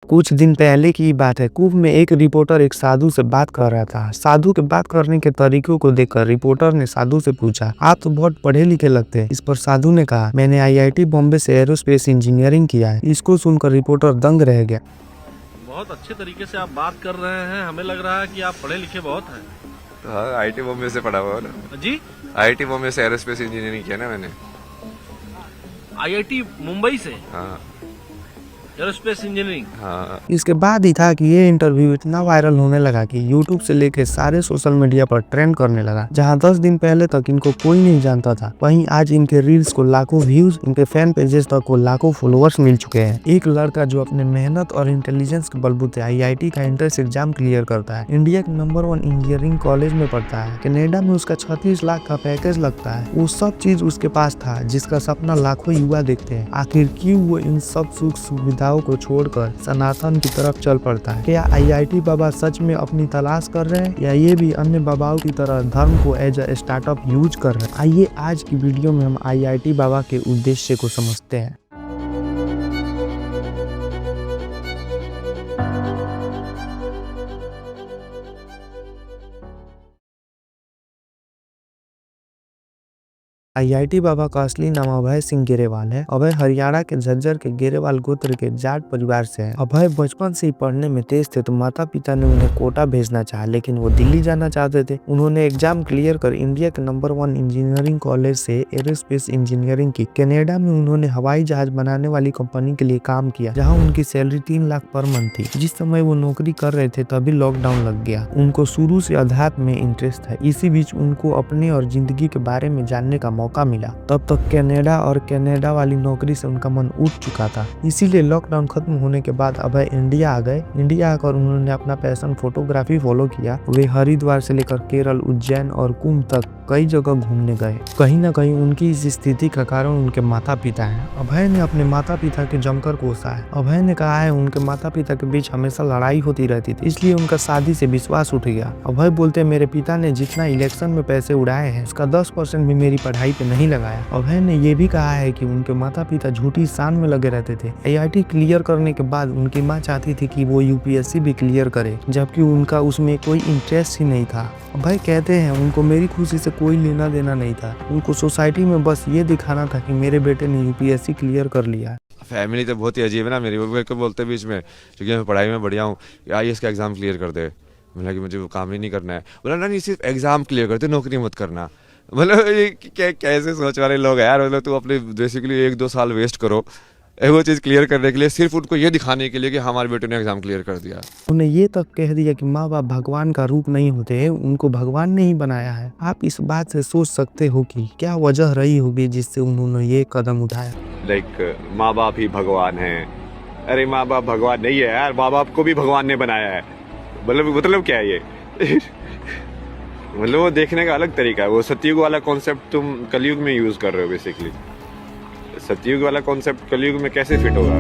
कुछ दिन पहले की बात है। कुंभ में एक रिपोर्टर एक साधु से बात कर रहा था। साधु के बात करने के तरीकों को देखकर रिपोर्टर ने साधु से पूछा, आप तो बहुत पढ़े लिखे लगते हैं। इस पर साधु ने कहा, मैंने आईआईटी बॉम्बे से एरोस्पेस इंजीनियरिंग किया है। इसको सुनकर रिपोर्टर दंग रह गया। बहुत अच्छे तरीके से आप बात कर रहे हैं, हमें लग रहा है कि आप पढ़े लिखे बहुत हैं। हाँ, आईआईटी बॉम्बे से पढ़ा हुआ है ना जी, आईआईटी बॉम्बे से एरोस्पेस इंजीनियरिंग किया ना मैंने। आईआईटी मुंबई से हाँ एरोस्पेस इंजीनियरिंग। हाँ। इसके बाद ही था कि ये इंटरव्यू इतना वायरल होने लगा कि यूट्यूब से लेके सारे सोशल मीडिया पर ट्रेंड करने लगा। जहां 10 दिन पहले तक इनको कोई नहीं जानता था, वहीं आज इनके रील्स को लाखों व्यूज, इनके फैन पेजेस तक को लाखों फॉलोअर्स मिल चुके हैं। एक लड़का जो अपने मेहनत और इंटेलिजेंस के बलबूते आईआईटी का एंट्रेंस एग्जाम क्लियर करता है, इंडिया के नंबर 1 इंजीनियरिंग कॉलेज में पढ़ता है, कनाडा में उसका 36 लाख का पैकेज लगता है। वो सब चीज उसके पास था जिसका सपना लाखों युवा देखते हैं। आखिर क्यों वो इन सब सुख सुविधाओं को छोड़कर सनातन की तरफ चल पड़ता है? क्या आईआईटी बाबा सच में अपनी तलाश कर रहे हैं, या ये भी अन्य बाबाओं की तरह धर्म को एज अ स्टार्टअप यूज कर रहे हैं? आइए आज की वीडियो में हम आईआईटी बाबा के उद्देश्य को समझते हैं। आईआईटी बाबा का असली नाम अभय सिंह गेरेवाल है। अभय हरियाणा के झज्जर के गेरेवाल गोत्र के जाट परिवार से है। अभय बचपन से ही पढ़ने में तेज थे, तो माता पिता ने उन्हें कोटा भेजना चाहा, लेकिन वो दिल्ली जाना चाहते थे। उन्होंने एग्जाम क्लियर कर इंडिया के नंबर 1 इंजीनियरिंग कॉलेज से एरोस्पेस इंजीनियरिंग की। कनाडा में उन्होंने हवाई जहाज बनाने वाली कंपनी के लिए काम किया, जहाँ उनकी सैलरी 3 लाख पर मंथ थी। जिस समय वो नौकरी कर रहे थे तभी लॉकडाउन लग गया। उनको शुरू से अध्यात्म में इंटरेस्ट है। इसी बीच उनको अपने और जिंदगी के बारे में जानने का मौका मिला। तब तक कनाडा वाली नौकरी से उनका मन उठ चुका था। इसीलिए लॉकडाउन खत्म होने के बाद अभय इंडिया आ गए। इंडिया आकर उन्होंने अपना पैशन फोटोग्राफी फॉलो किया। वे हरिद्वार से लेकर केरल, उज्जैन और कुंभ तक कई जगह घूमने गए। कहीं न कहीं उनकी इस स्थिति का कारण उनके माता पिता हैं। अभय ने अपने माता पिता के जमकर कोसा है। अभय ने कहा है, उनके माता पिता के बीच हमेशा लड़ाई होती रहती थी, इसलिए उनका शादी से विश्वास उठ गया। अभय बोलते, मेरे पिता ने जितना इलेक्शन में पैसे उड़ाए हैं, उसका 10% भी मेरी पढ़ाई पे नहीं लगाया। अभय ने ये भी कहा है कि उनके माता पिता झूठी शान में लगे रहते थे। आईआईटी क्लियर करने के बाद उनकी माँ चाहती थी कि वो यूपीएससी भी क्लियर करे, जबकि उनका उसमें कोई इंटरेस्ट ही नहीं था। अभय कहते हैं, उनको मेरी खुशी से कोई लेना देना नहीं था। उनको सोसाइटी में बस ये दिखाना था कि मेरे बेटे ने यूपीएससी क्लियर कर लिया। फैमिली तो बहुत ही अजीब है ना मेरी। वो मेरे को बोलते बीच में, क्योंकि मैं पढ़ाई में बढ़िया हूँ, आईएएस का एग्जाम क्लियर कर दे। बोला कि मुझे वो काम ही नहीं करना है। बोला नहीं, सिर्फ एग्जाम क्लियर करते, नौकरी मत करना। मतलब ये कैसे सोच वाले लोग हैं यार। मतलब तू अपने बेसिकली 1-2 साल वेस्ट करो वो चीज़ क्लियर करने के लिए, सिर्फ उनको ये दिखाने के लिए कि हमारे बेटे ने एग्जाम क्लियर कर दिया। उन्हें ये तक कह दिया कि माँ बाप भगवान का रूप नहीं होते हैं, उनको भगवान ने ही बनाया है। आप इस बात से सोच सकते हो कि क्या वजह रही होगी जिससे उन्होंने ये कदम उठाया। माँ बाप ही भगवान है। अरे माँ बाप भगवान नहीं है यार, माँ बाप को भी भगवान ने बनाया है। मतलब क्या है ये? मतलब वो देखने का अलग तरीका है। वो सतयुग वाला कॉन्सेप्ट तुम कलयुग में यूज कर रहे हो। बेसिकली सतयुग वाला कॉन्सेप्ट कलयुग में कैसे फिट होगा?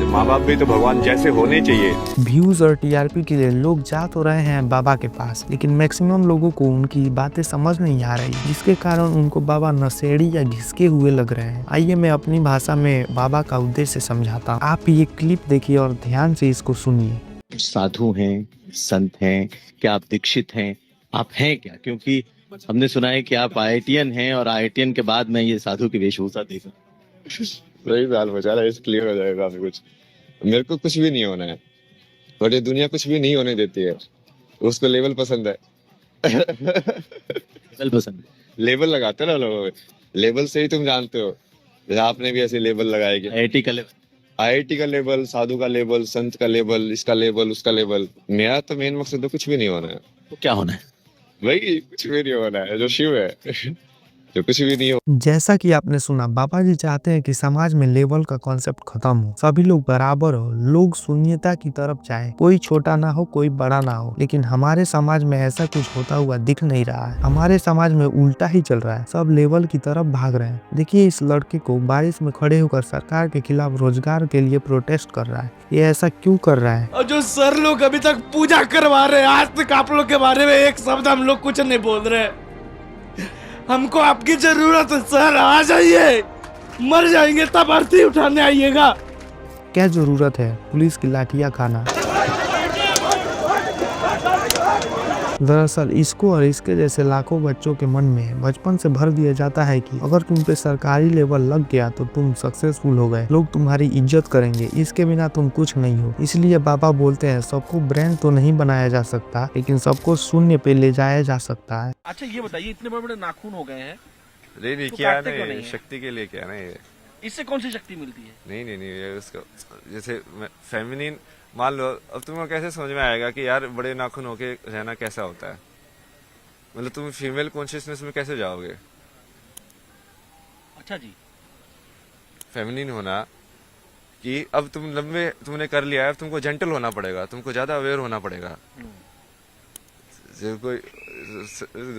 माँ बाप भी तो भगवान जैसे होने चाहिए। व्यूज और टीआरपी के लिए लोग जा तो रहे हैं बाबा के पास, लेकिन मैक्सिमम लोगों को उनकी बातें समझ नहीं आ रही, जिसके कारण उनको बाबा नशेड़ी या घिसके हुए लग रहे हैं। आइए मैं अपनी भाषा में बाबा का उद्देश्य समझाता हूँ। आप ये क्लिप देखिए और ध्यान से इसको सुनिए। साधु हैं, संत हैं, क्या आप दीक्षित हैं? आप हैं क्या? क्योंकि हमने सुना है कि आप आईआईटीएन हैं, और आईआईटीएन के बाद मैं ये साधु की वेशभूषा देखा। सही बात बचा रहा है, क्लियर हो जाएगा काफी कुछ। मेरे को कुछ भी नहीं होना है, और ये दुनिया कुछ भी नहीं होने देती है। उसको लेवल पसंद है। लेवल पसंद है। लेवल लगाते ना लोग, लेवल से ही तुम जानते हो। जैसे आपने भी ऐसे लेवल लगाए कि आईआईटी का लेवल, आईआईटी का लेवल, साधु का लेवल, संत का लेवल, इसका लेवल, उसका लेवल। मेरा तो मेन मकसद तो कुछ भी नहीं होना है। तो क्या होना है? भाई कुछ भी नहीं होना है, जो शिव है। जो कुछ भी नहीं हो। जैसा कि आपने सुना, बाबा जी चाहते हैं कि समाज में लेवल का कॉन्सेप्ट खत्म हो, सभी लोग बराबर हो, लोग शून्यता की तरफ जाए, कोई छोटा ना हो, कोई बड़ा ना हो। लेकिन हमारे समाज में ऐसा कुछ होता हुआ दिख नहीं रहा है। हमारे समाज में उल्टा ही चल रहा है, सब लेवल की तरफ भाग रहे हैं। देखिए इस लड़के को बारिश में खड़े होकर सरकार के खिलाफ रोजगार के लिए प्रोटेस्ट कर रहा है। ये ऐसा क्यों कर रहा है? और जो सर लोग अभी तक पूजा करवा रहे हैं, आज तक आप लोग के बारे में एक शब्द हम लोग कुछ नहीं बोल रहे। हमको आपकी जरूरत है सर, आ जाइए। मर जाएंगे तब अर्थी उठाने आइएगा। क्या जरूरत है पुलिस की लाठियां खाना। दरअसल इसको और इसके जैसे लाखों बच्चों के मन में बचपन से भर दिया जाता है कि अगर तुम पे सरकारी लेवल लग गया तो तुम सक्सेसफुल हो गए, लोग तुम्हारी इज्जत करेंगे, इसके बिना तुम कुछ नहीं हो। इसलिए बाबा बोलते हैं सबको ब्रांड तो नहीं बनाया जा सकता, लेकिन सबको शून्य पे ले जाया जा सकता है। अच्छा ये बताइए, इतने बड़े बड़े नाखून हो गए हैं, नहीं तो क्या काटते क्यों नहीं, नहीं है? शक्ति के लिए क्या ना ये। इससे कौन सी शक्ति मिलती है? नहीं ये उसका जैसे फेमिनिन मान लो, अब तुम्हें कैसे समझ में आएगा कि यार बड़े नाखून होके रहना कैसा होता है, मतलब तुम फीमेल कॉन्शियसनेस में कैसे जाओगे। अच्छा जी, फेमिनिन होना कि अब तुम लंबे तुमने कर लिया है, अब तुमको जेंटल होना पड़ेगा, तुमको ज्यादा अवेयर होना पड़ेगा। जब कोई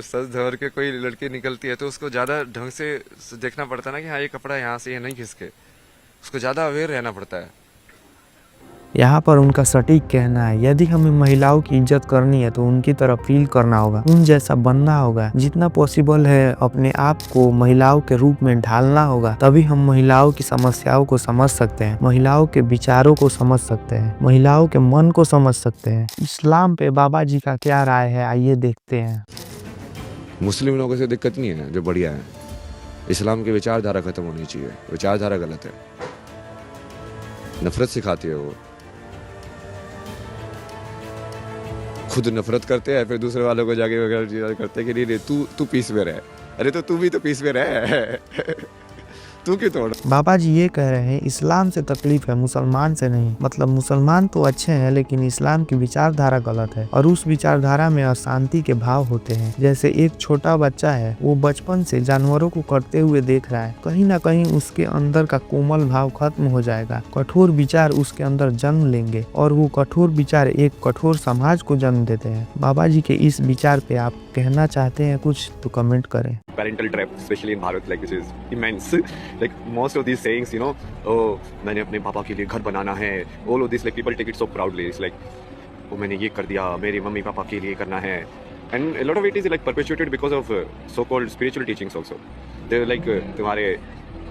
सच धर के कोई लड़की निकलती है तो उसको ज्यादा ढंग से देखना पड़ता है ना कि हाँ ये कपड़ा यहाँ से ये नहीं खिसके, उसको ज्यादा अवेयर रहना पड़ता है। यहाँ पर उनका सटीक कहना है यदि हमें महिलाओं की इज्जत करनी है तो उनकी तरफ फील करना होगा, उन जैसा बनना होगा, जितना पॉसिबल है अपने आप को महिलाओं के रूप में ढालना होगा, तभी हम महिलाओं की समस्याओं को समझ सकते हैं, महिलाओं के विचारों को समझ सकते हैं, महिलाओं के मन को समझ सकते हैं। इस्लाम पे बाबा जी का क्या राय है आइए देखते हैं। मुस्लिम लोगों से दिक्कत नहीं है जो बढ़िया है, इस्लाम की विचारधारा खत्म होनी चाहिए, विचारधारा गलत है, नफरत सिखाती है, वो खुद नफरत करते हैं फिर दूसरे वालों को जाके वगैरह करते हैं कि नहीं तू पीस में रहे, अरे तो तू भी तो पीस में रहे तू क्यों तोड़। बाबा जी ये कह रहे हैं इस्लाम से तकलीफ है, मुसलमान से नहीं। मतलब मुसलमान तो अच्छे हैं लेकिन इस्लाम की विचारधारा गलत है और उस विचारधारा में अशांति के भाव होते हैं। जैसे एक छोटा बच्चा है, वो बचपन से जानवरों को करते हुए देख रहा है, कहीं ना कहीं उसके अंदर का कोमल भाव खत्म हो जाएगा, कठोर विचार उसके अंदर जन्म लेंगे और वो कठोर विचार एक कठोर समाज को जन्म देते हैं। बाबा जी के इस विचार पे आप कहना चाहते हैं कुछ तो कमेंट करें। Parental trap, especially in Bharat, like which is immense. Like most of these sayings, you know, oh, मैंने अपने पापा के लिए घर बनाना है. All of this, like people take it so proudly. It's like, oh, मैंने ये कर दिया, मेरे मम्मी पापा के लिए करना है. And a lot of it is like perpetuated because of so-called spiritual teachings also. They're like तुम्हारे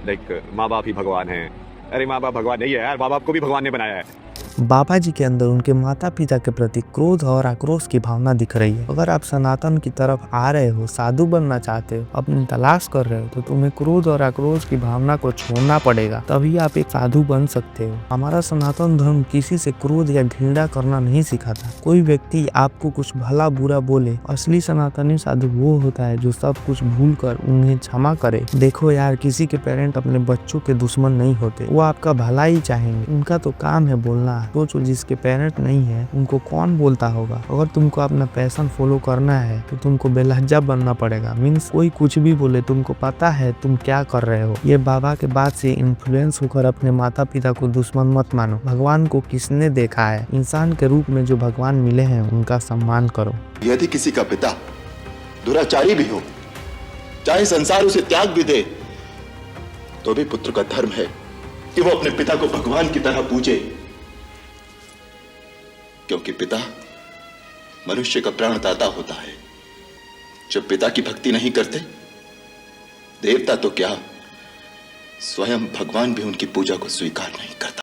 like माँ बाप ही भगवान हैं. अरे माँ बाप भगवान नहीं है यार, माँ बाप को भी भगवान ने बनाया है. बाबा जी के अंदर उनके माता पिता के प्रति क्रोध और आक्रोश की भावना दिख रही है। अगर आप सनातन की तरफ आ रहे हो, साधु बनना चाहते हो, अपनी तलाश कर रहे हो, तो तुम्हें क्रोध और आक्रोश की भावना को छोड़ना पड़ेगा, तभी आप एक साधु बन सकते हो। हमारा सनातन धर्म किसी से क्रोध या घृणा करना नहीं सिखाता। कोई व्यक्ति आपको कुछ भला बुरा बोले, असली सनातनी साधु वो होता है जो सब कुछ भूल कर उन्हें क्षमा करे। देखो यार, किसी के पेरेंट अपने बच्चों के दुश्मन नहीं होते, वो आपका भला ही चाहेंगे, उनका तो काम है बोलना। सोचो जिसके पेरेंट नहीं है उनको कौन बोलता होगा। अगर तुमको अपना पैशन फॉलो करना है तो तुमको बेलहजा बनना पड़ेगा। मीन्स कोई कुछ भी बोले तुमको पता है तुम क्या कर रहे हो। ये बाबा के बात से इन्फ्लुएंस होकर अपने माता पिता को दुश्मन मत मानो। भगवान को किसने देखा है? इंसान के रूप में जो भगवान मिले हैं उनका सम्मान करो। यदि किसी का पिता दुराचारी भी हो, चाहे संसार उसे त्याग भी दे, तो भी पुत्र का धर्म है कि वो अपने पिता को भगवान की तरह पूजे, क्योंकि पिता मनुष्य का प्राणदाता होता है। जो पिता की भक्ति नहीं करते, देवता तो क्या, स्वयं भगवान भी उनकी पूजा को स्वीकार नहीं करता।